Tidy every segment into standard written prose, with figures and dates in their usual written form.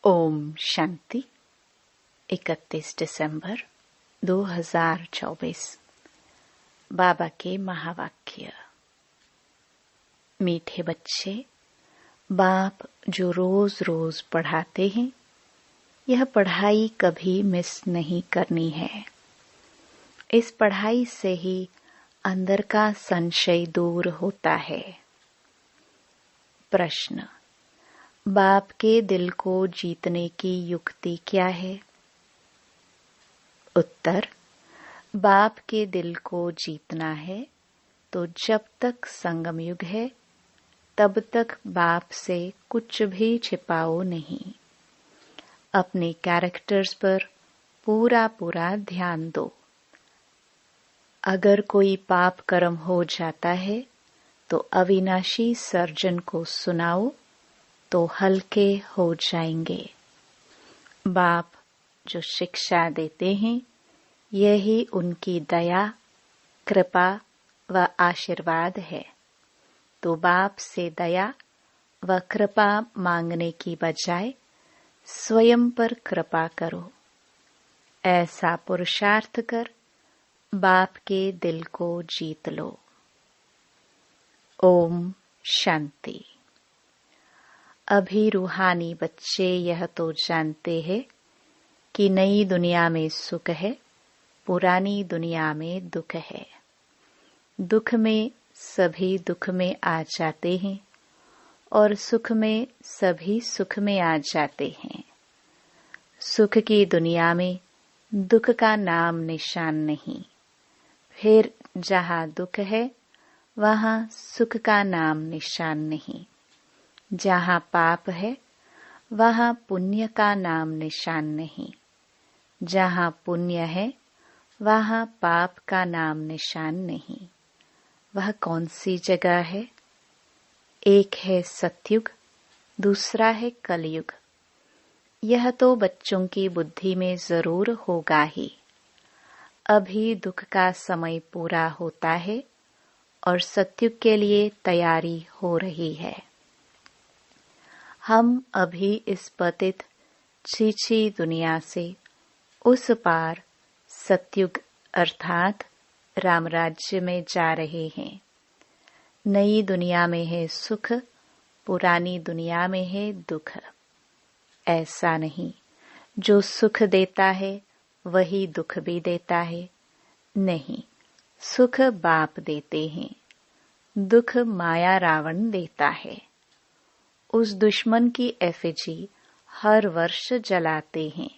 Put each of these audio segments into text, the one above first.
ओम शांति। 31 दिसंबर 2024। बाबा के महावाक्य। मीठे बच्चे, बाप जो रोज रोज पढ़ाते हैं, यह पढ़ाई कभी मिस नहीं करनी है। इस पढ़ाई से ही अंदर का संशय दूर होता है। प्रश्न: बाप के दिल को जीतने की युक्ति क्या है? उत्तर: बाप के दिल को जीतना है तो जब तक संगम युग है तब तक बाप से कुछ भी छिपाओ नहीं। अपने कैरेक्टर्स पर पूरा ध्यान दो। अगर कोई पाप कर्म हो जाता है तो अविनाशी सर्जन को सुनाओ तो हल्के हो जाएंगे। बाप जो शिक्षा देते हैं, यही उनकी दया, कृपा व आशीर्वाद है। तो बाप से दया व कृपा मांगने की बजाय स्वयं पर कृपा करो। ऐसा पुरुषार्थ कर बाप के दिल को जीत लो। ओम शांति। अभी रूहानी बच्चे यह तो जानते हैं कि नई दुनिया में सुख है, पुरानी दुनिया में दुख है। दुख में सभी दुख में आ जाते हैं और सुख में सभी सुख में आ जाते हैं। सुख की दुनिया में दुख का नाम निशान नहीं। फिर जहाँ दुख है वहाँ सुख का नाम निशान नहीं। जहाँ पाप है वहाँ पुण्य का नाम निशान नहीं। जहाँ पुण्य है वहाँ पाप का नाम निशान नहीं। वह कौन सी जगह है? एक है सतयुग, दूसरा है कलयुग। यह तो बच्चों की बुद्धि में जरूर होगा ही। अभी दुख का समय पूरा होता है और सतयुग के लिए तैयारी हो रही है। हम अभी इस पतित छीछी दुनिया से उस पार सतयुग अर्थात राम राज्य में जा रहे हैं। नई दुनिया में है सुख, पुरानी दुनिया में है दुख। ऐसा नहीं, जो सुख देता है वही दुख भी देता है। नहीं, सुख बाप देते हैं, दुख माया रावण देता है। उस दुश्मन की एफिजी हर वर्ष जलाते हैं।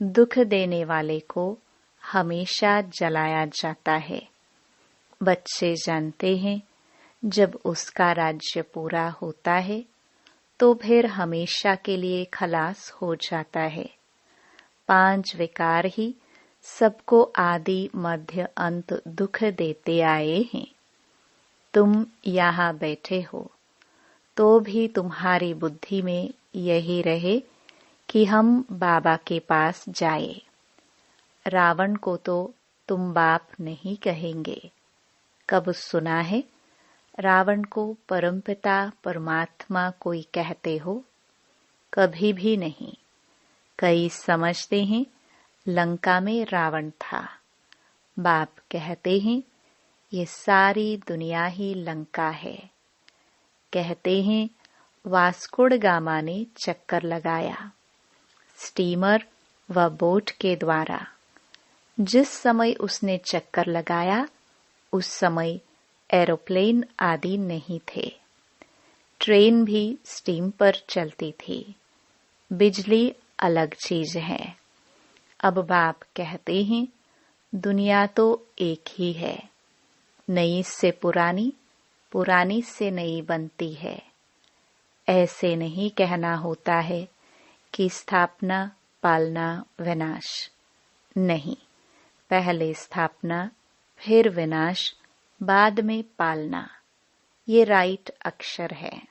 दुख देने वाले को हमेशा जलाया जाता है। बच्चे जानते हैं, जब उसका राज्य पूरा होता है तो फिर हमेशा के लिए खलास हो जाता है। 5 विकार ही सबको आदि मध्य अंत दुख देते आए हैं। तुम यहाँ बैठे हो तो भी तुम्हारी बुद्धि में यही रहे कि हम बाबा के पास जाए। रावण को तो तुम बाप नहीं कहेंगे। कब सुना है रावण को परमपिता परमात्मा कोई कहते हो? कभी भी नहीं। कई समझते हैं लंका में रावण था। बाप कहते हैं ये सारी दुनिया ही लंका है। कहते हैं वास्को ड गामा ने चक्कर लगाया स्टीमर व बोट के द्वारा। जिस समय उसने चक्कर लगाया उस समय एरोप्लेन आदि नहीं थे। ट्रेन भी स्टीम पर चलती थी। बिजली अलग चीज है। अब बाप कहते हैं दुनिया तो एक ही है। नई से पुरानी, पुरानी से नई बनती है। ऐसे नहीं कहना होता है कि स्थापना, पालना, विनाश। नहीं, पहले स्थापना, फिर विनाश, बाद में पालना। ये राइट अक्षर है।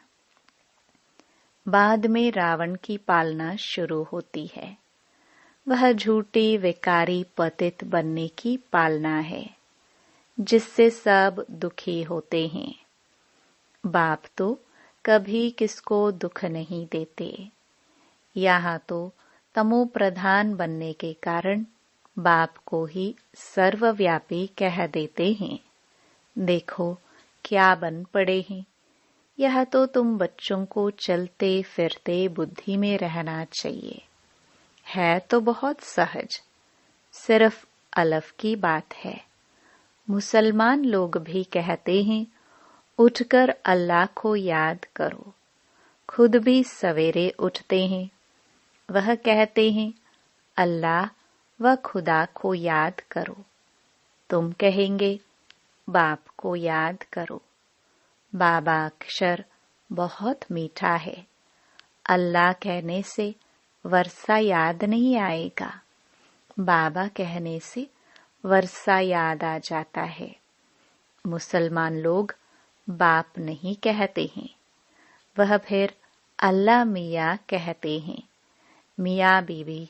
बाद में रावण की पालना शुरू होती है। वह झूठी विकारी पतित बनने की पालना है, जिससे सब दुखी होते हैं। बाप तो कभी किसको दुख नहीं देते। यहाँ तो तमो प्रधान बनने के कारण बाप को ही सर्वव्यापी कह देते हैं। देखो क्या बन पड़े हैं। यह तो तुम बच्चों को चलते फिरते बुद्धि में रहना चाहिए। है तो बहुत सहज, सिर्फ अलफ की बात है। मुसलमान लोग भी कहते हैं उठकर अल्लाह को याद करो। खुद भी सवेरे उठते हैं। वह कहते हैं अल्लाह व खुदा को याद करो। तुम कहेंगे बाप को याद करो। बाबा अक्षर बहुत मीठा है। अल्लाह कहने से वर्षा याद नहीं आएगा। बाबा कहने से वर्षा याद आ जाता है। मुसलमान लोग बाप नहीं कहते हैं। वह फिर अल्लाह मियाँ कहते हैं। मियाँ बीवी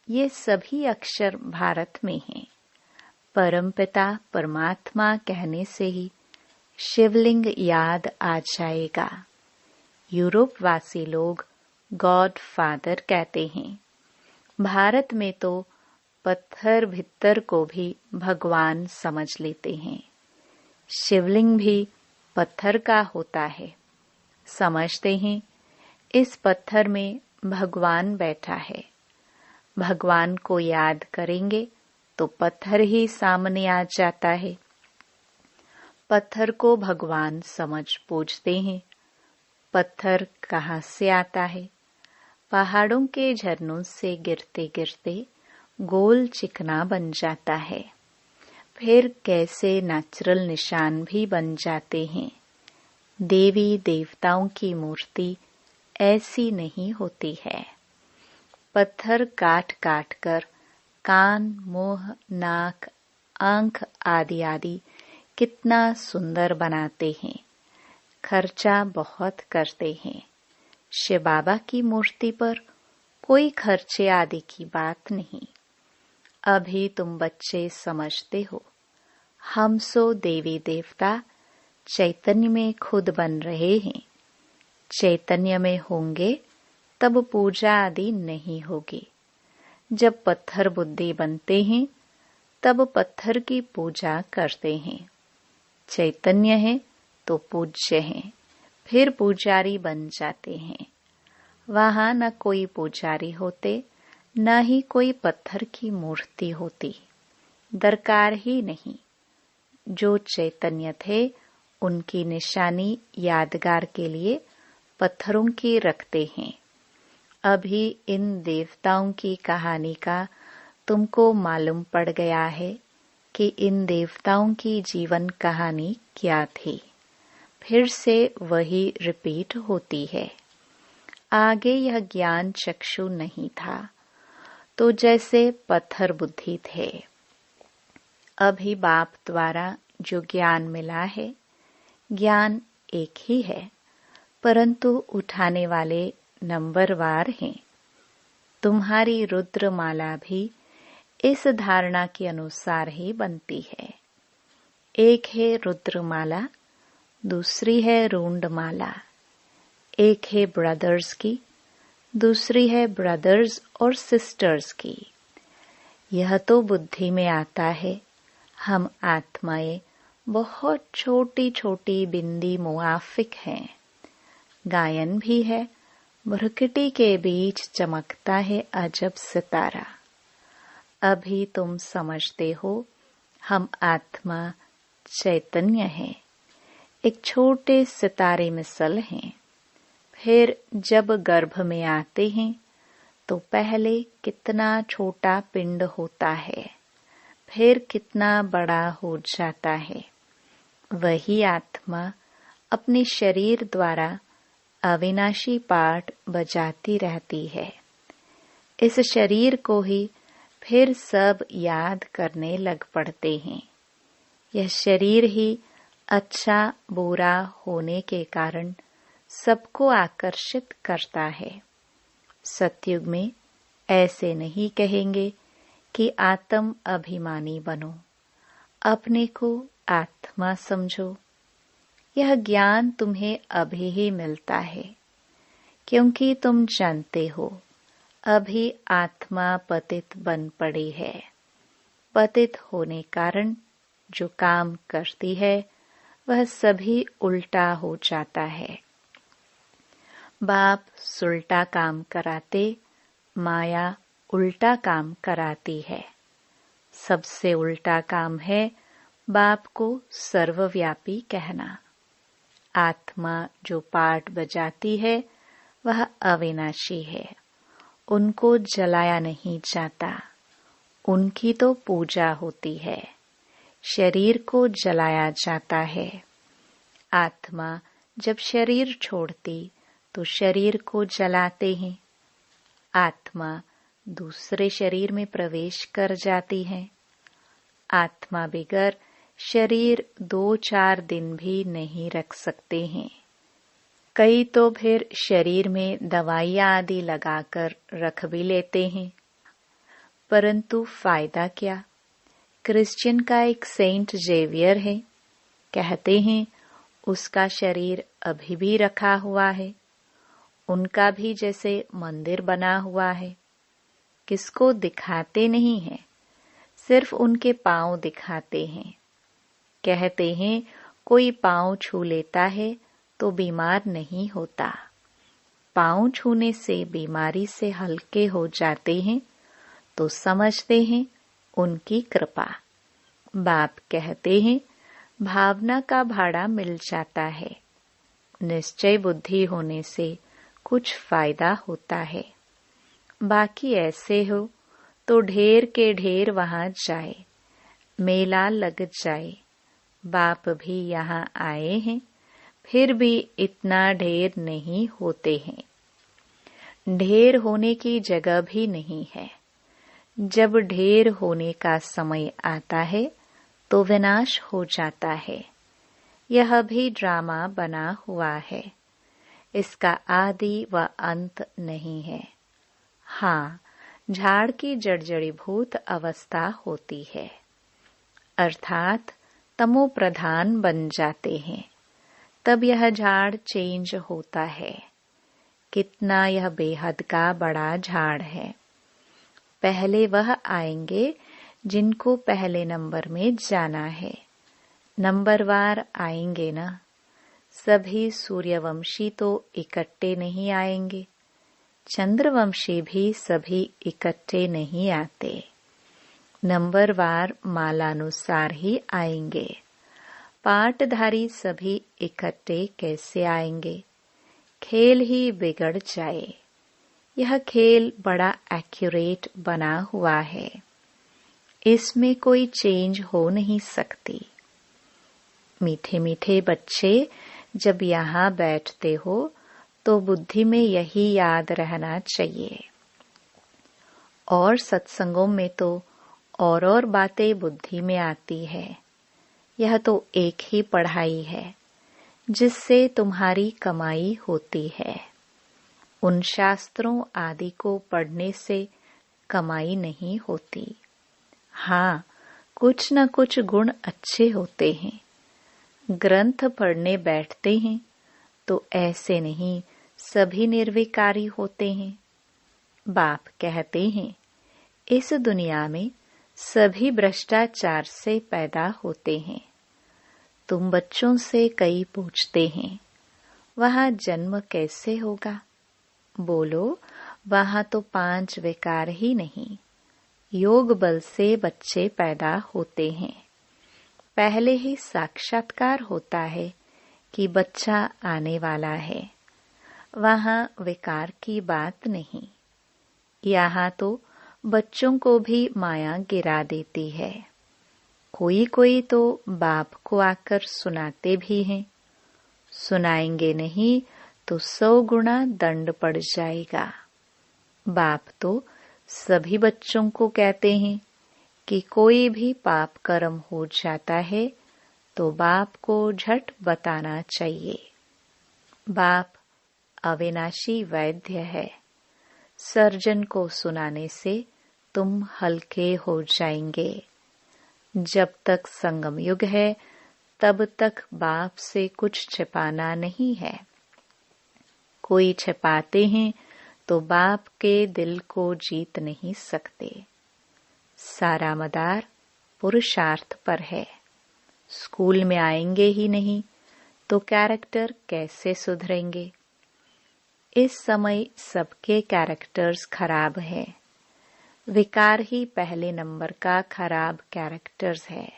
ये सभी अक्षर भारत में हैं। परमपिता परमात्मा कहने से ही शिवलिंग याद आ जाएगा। यूरोप वासी लोग गॉड फादर कहते हैं। भारत में तो पत्थर भित्तर को भी भगवान समझ लेते हैं। शिवलिंग भी पत्थर का होता है। समझते हैं इस पत्थर में भगवान बैठा है। भगवान को याद करेंगे तो पत्थर ही सामने आ जाता है। पत्थर को भगवान समझ पूछते हैं। पत्थर कहाँ से आता है? पहाड़ों के झरनों से गिरते गिरते गोल चिकना बन जाता है। फिर कैसे नेचुरल निशान भी बन जाते हैं। देवी देवताओं की मूर्ति ऐसी नहीं होती है। पत्थर काट काट कर कान, मुंह, नाक, आंख आदि आदि कितना सुंदर बनाते हैं। खर्चा बहुत करते हैं। शिव बाबा की मूर्ति पर कोई खर्चे आदि की बात नहीं। अभी तुम बच्चे समझते हो। हम सो देवी देवता चैतन्य में खुद बन रहे हैं। चैतन्य में होंगे तब पूजा आदि नहीं होगी। जब पत्थर बुद्धि बनते हैं तब पत्थर की पूजा करते हैं। चैतन्य है तो पूज्य है, फिर पुजारी बन जाते हैं। वहां न कोई पुजारी होते, न ही कोई पत्थर की मूर्ति होती। दरकार ही नहीं। जो चैतन्य थे उनकी निशानी यादगार के लिए पत्थरों की रखते हैं। अभी इन देवताओं की कहानी का तुमको मालूम पड़ गया है कि इन देवताओं की जीवन कहानी क्या थी। फिर से वही रिपीट होती है। आगे यह ज्ञान चक्षु नहीं था तो जैसे पत्थर बुद्धि थे। अभी बाप द्वारा जो ज्ञान मिला है, ज्ञान एक ही है, परंतु उठाने वाले नंबरवार हैं। तुम्हारी रुद्रमाला भी इस धारणा के अनुसार ही बनती है। एक है रुद्रमाला, दूसरी है रूंडमाला। एक है ब्रदर्स की, दूसरी है ब्रदर्स और सिस्टर्स की। यह तो बुद्धि में आता है। हम आत्माएं बहुत छोटी छोटी बिंदी मुआफिक हैं। गायन भी है, भ्रुकुटी के बीच चमकता है अजब सितारा। अभी तुम समझते हो हम आत्मा चैतन्य हैं, एक छोटे सितारे मिसल हैं। फिर जब गर्भ में आते हैं तो पहले कितना छोटा पिंड होता है, फिर कितना बड़ा हो जाता है। वही आत्मा अपने शरीर द्वारा अविनाशी पाठ बजाती रहती है। इस शरीर को ही फिर सब याद करने लग पड़ते हैं। यह शरीर ही अच्छा बुरा होने के कारण सबको आकर्षित करता है। सतयुग में ऐसे नहीं कहेंगे कि आत्म अभिमानी बनो, अपने को आत्मा समझो। यह ज्ञान तुम्हें अभी ही मिलता है, क्योंकि तुम जानते हो अभी आत्मा पतित बन पड़ी है। पतित होने कारण जो काम करती है वह सभी उल्टा हो जाता है। बाप सुलटा काम कराते, माया उल्टा काम कराती है। सबसे उल्टा काम है बाप को सर्वव्यापी कहना। आत्मा जो पाठ बजाती है वह अविनाशी है, उनको जलाया नहीं जाता, उनकी तो पूजा होती है। शरीर को जलाया जाता है। आत्मा जब शरीर छोड़ती तो शरीर को जलाते हैं। आत्मा दूसरे शरीर में प्रवेश कर जाती है। आत्मा बिगर शरीर 2-4 दिन भी नहीं रख सकते हैं। कई तो फिर शरीर में दवाइयां आदि लगाकर रख भी लेते हैं, परंतु फायदा क्या। क्रिश्चियन का एक सेंट जेवियर है, कहते हैं उसका शरीर अभी भी रखा हुआ है। उनका भी जैसे मंदिर बना हुआ है। किसको दिखाते नहीं है, सिर्फ उनके पांव दिखाते हैं। कहते हैं कोई पांव छू लेता है तो बीमार नहीं होता। पांव छूने से बीमारी से हल्के हो जाते हैं तो समझते हैं उनकी कृपा। बाप कहते हैं भावना का भाड़ा मिल जाता है। निश्चय बुद्धि होने से कुछ फायदा होता है। बाकी ऐसे हो तो ढेर के ढेर वहां जाए, मेला लग जाए। बाप भी यहाँ आए हैं, फिर भी इतना ढेर नहीं होते हैं। ढेर होने की जगह भी नहीं है। जब ढेर होने का समय आता है तो विनाश हो जाता है। यह भी ड्रामा बना हुआ है। इसका आदि व अंत नहीं है। हाँ, झाड़ की जड़जड़ीभूत अवस्था होती है, अर्थात तमो प्रधान बन जाते हैं। तब यह झाड़ चेंज होता है। कितना यह बेहद का बड़ा झाड़ है। पहले वह आएंगे जिनको पहले नंबर में जाना है। नंबरवार आएंगे ना। सभी सूर्यवंशी तो इकट्ठे नहीं आएंगे। चंद्रवंशी भी सभी इकट्ठे नहीं आते। नंबरवार मालानुसार ही आएंगे। पाटधारी सभी इकट्ठे कैसे आएंगे। खेल ही बिगड़ जाए। यह खेल बड़ा एक्यूरेट बना हुआ है। इसमें कोई चेंज हो नहीं सकती। मीठे मीठे बच्चे जब यहाँ बैठते हो तो बुद्धि में यही याद रहना चाहिए। और सत्संगों में तो और बातें बुद्धि में आती है। यह तो एक ही पढ़ाई है जिससे तुम्हारी कमाई होती है। उन शास्त्रों आदि को पढ़ने से कमाई नहीं होती। हाँ, कुछ न कुछ गुण अच्छे होते हैं। ग्रंथ पढ़ने बैठते हैं तो ऐसे नहीं सभी निर्विकारी होते हैं। बाप कहते हैं इस दुनिया में सभी भ्रष्टाचार से पैदा होते हैं। तुम बच्चों से कई पूछते हैं वहाँ जन्म कैसे होगा। बोलो वहाँ तो 5 विकार ही नहीं, योग बल से बच्चे पैदा होते हैं। पहले ही साक्षात्कार होता है कि बच्चा आने वाला है। वहाँ विकार की बात नहीं। यहाँ तो बच्चों को भी माया गिरा देती है। कोई कोई तो बाप को आकर सुनाते भी हैं। सुनाएंगे नहीं तो 100 गुना दंड पड़ जाएगा। बाप तो सभी बच्चों को कहते हैं कि कोई भी पाप कर्म हो जाता है तो बाप को झट बताना चाहिए। बाप अविनाशी वैद्य है। सर्जन को सुनाने से तुम हल्के हो जाएंगे। जब तक संगम युग है तब तक बाप से कुछ छिपाना नहीं है। कोई छिपाते हैं तो बाप के दिल को जीत नहीं सकते। सारा मदार पुरुषार्थ पर है। स्कूल में आएंगे ही नहीं तो कैरेक्टर कैसे सुधरेंगे? इस समय सबके कैरेक्टर्स खराब है। विकार ही पहले नंबर का खराब कैरेक्टर्स है।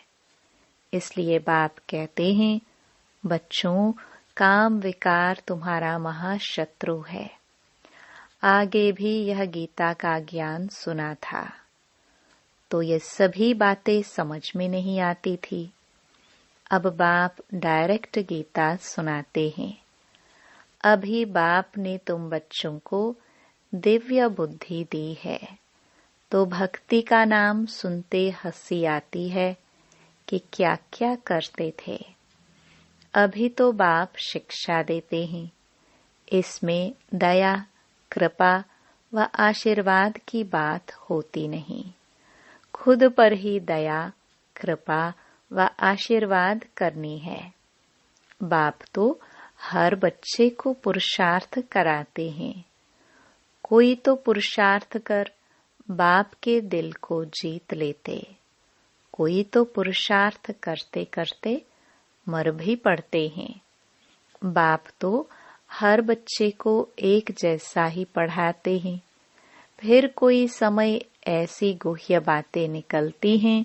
इसलिए बाप कहते हैं, बच्चों, काम विकार तुम्हारा महाशत्रु है। आगे भी यह गीता का ज्ञान सुना था तो ये सभी बातें समझ में नहीं आती थी। अब बाप डायरेक्ट गीता सुनाते हैं। अभी बाप ने तुम बच्चों को दिव्य बुद्धि दी है तो भक्ति का नाम सुनते हंसी आती है कि क्या क्या करते थे। अभी तो बाप शिक्षा देते हैं। इसमें दया, कृपा व आशीर्वाद की बात होती नहीं। खुद पर ही दया, कृपा व आशीर्वाद करनी है। बाप तो हर बच्चे को पुरुषार्थ कराते हैं। कोई तो पुरुषार्थ कर बाप के दिल को जीत लेते, कोई तो पुरुषार्थ करते करते मर भी पड़ते हैं। बाप तो हर बच्चे को एक जैसा ही पढ़ाते हैं। फिर कोई समय ऐसी गुह्य बातें निकलती हैं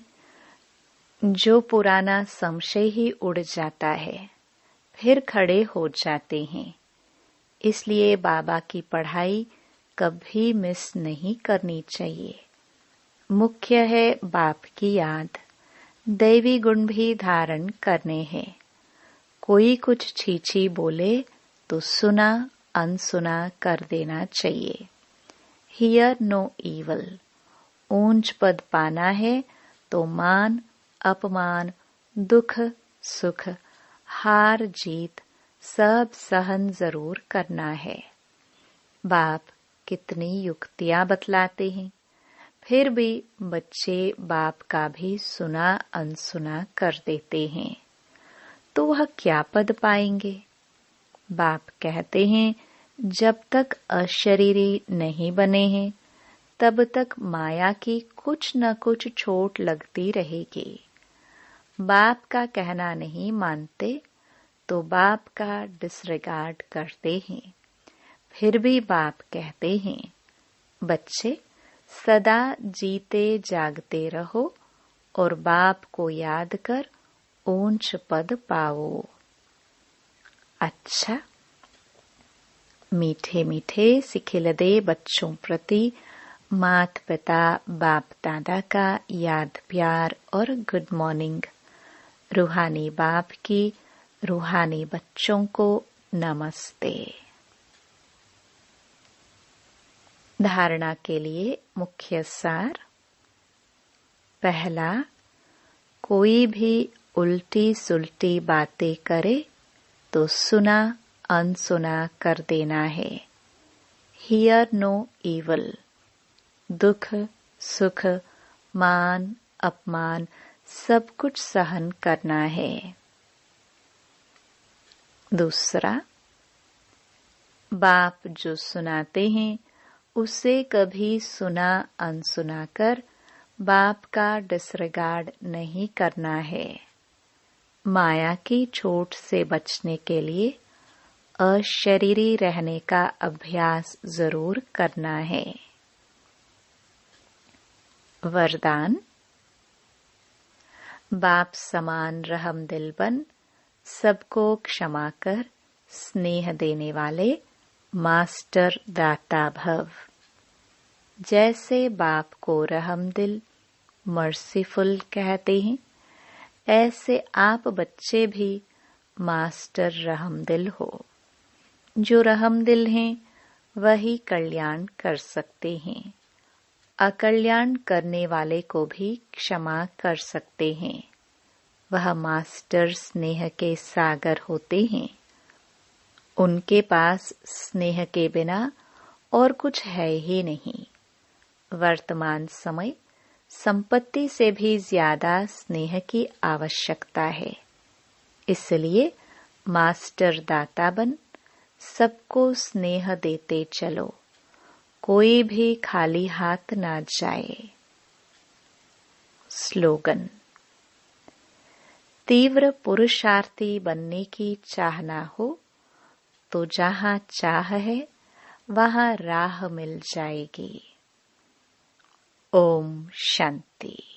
जो पुराना संशय ही उड़ जाता है, फिर खड़े हो जाते हैं। इसलिए बाबा की पढ़ाई कभी मिस नहीं करनी चाहिए। मुख्य है बाप की याद। दैवी गुण भी धारण करने हैं। कोई कुछ छीछी बोले तो सुना अनसुना कर देना चाहिए। Hear no evil. ऊंच पद पाना है तो मान अपमान, दुख सुख, हार जीत सब सहन जरूर करना है। बाप कितनी युक्तियां बतलाते हैं, फिर भी बच्चे बाप का भी सुना अनसुना कर देते हैं, तो वह क्या पद पाएंगे? बाप कहते हैं, जब तक अशरीरी नहीं बने हैं तब तक माया की कुछ न कुछ चोट लगती रहेगी। बाप का कहना नहीं मानते तो बाप का डिसरिगार्ड करते हैं। फिर भी बाप कहते हैं, बच्चे सदा जीते जागते रहो और बाप को याद कर ऊंच पद पाओ। अच्छा, मीठे मीठे सिखिलदे बच्चों प्रति मात पिता बाप दादा का याद प्यार और गुड मॉर्निंग। रूहानी बाप की रूहानी बच्चों को नमस्ते। धारणा के लिए मुख्य सार। पहला, कोई भी उल्टी सुल्टी बातें करे तो सुना अनसुना कर देना है। Hear no evil. दुख सुख मान अपमान सब कुछ सहन करना है। दूसरा, बाप जो सुनाते हैं उसे कभी सुना अनसुना कर बाप का डिसरिगार्ड नहीं करना है। माया की चोट से बचने के लिए अशरीरी रहने का अभ्यास जरूर करना है। वरदान। बाप समान रहम दिल बन सबको क्षमा कर स्नेह देने वाले मास्टर दाता भव। जैसे बाप को रहम दिल मर्सीफुल कहते हैं, ऐसे आप बच्चे भी मास्टर रहम दिल हो। जो रहम दिल हैं वही कल्याण कर सकते हैं। अकल्याण करने वाले को भी क्षमा कर सकते हैं। वह मास्टर स्नेह के सागर होते हैं। उनके पास स्नेह के बिना और कुछ है ही नहीं। वर्तमान समय संपत्ति से भी ज्यादा स्नेह की आवश्यकता है। इसलिए मास्टर दाता बन सबको स्नेह देते चलो, कोई भी खाली हाथ ना जाए। स्लोगन। तीव्र पुरुषार्थी बनने की चाह ना हो तो जहाँ चाह है वहाँ राह मिल जाएगी। ओम शांति।